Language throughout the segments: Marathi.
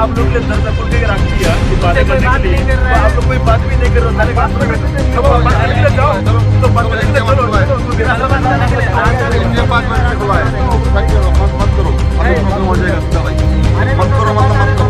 आप लोग ले दर्द पुल के रख दिया कि बातें करने के लिए तो आप लोग कोई बात भी नहीं कर रहे हो बात करने के लिए जाओ तो बात करने के लिए चलो तो मेरा बात करने के लिए ये बात मैंने खुला है मत करो अभी प्रॉब्लम हो जाएगा मत करो मत करो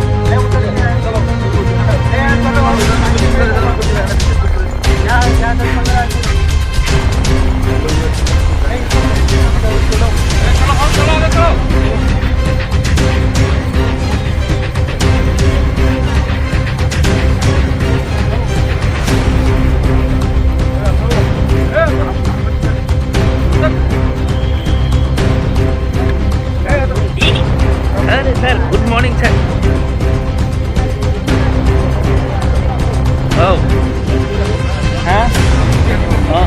Sir, good morning, sir. Oh. Hah? Oh.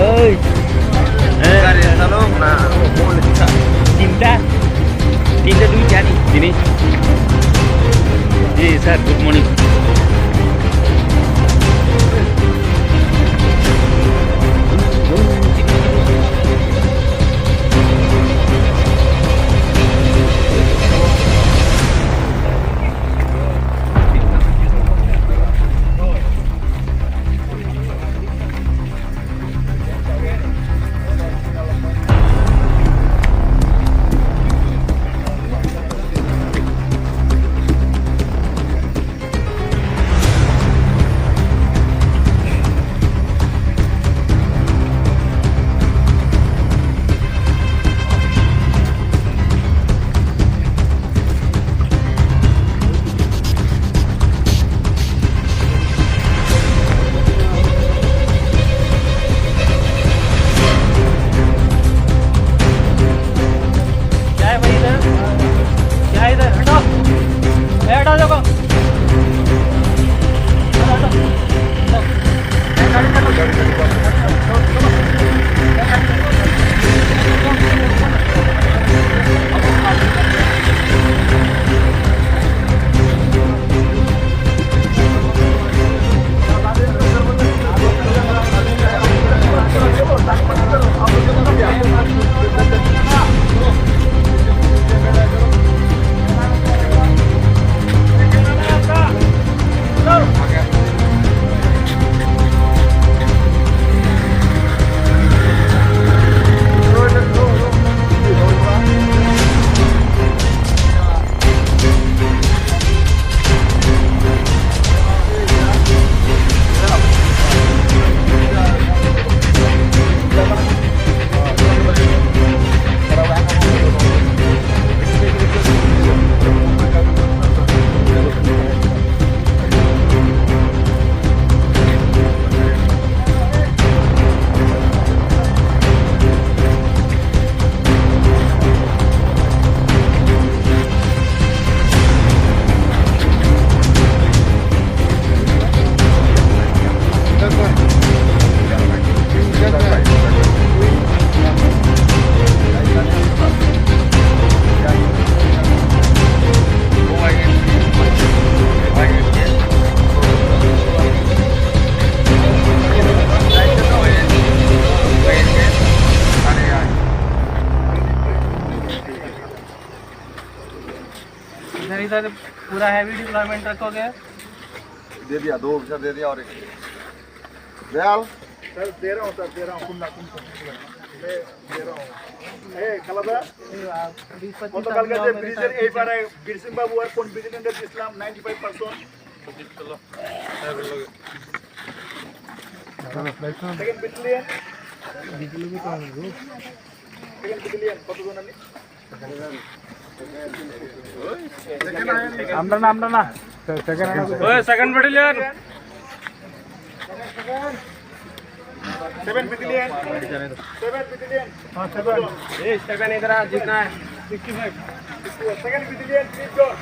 Oi. Tinta dulu jadi sini. Sir, good morning. इधर पूरा हैवी डिप्लॉयमेंट रखोगे दे दिया 2 ऑफिसर दे दिया और एक दयाल सर दे रहा हूँ कुंडा दे रहा हूँ ए कलबा কত কালকে যে ব্রিজের এই পারে বীরসিং বাবু আর কোন ব্রিজের এন্ডার ইসলাম 95% চলো সেকেন্ড বিটলিয়ন বিটলিয়ন কত হবে সেকেন্ড বিটলিয়ন কত জন আনি আমরা না সেকেন্ড ব্যাটালিয়ন 7 ব্যাটালিয়न 7 ব্যাটালিয়न हां 7 ए 7 इधर जितना है 65 सेकंड ब्रिगेडियर 3 जोन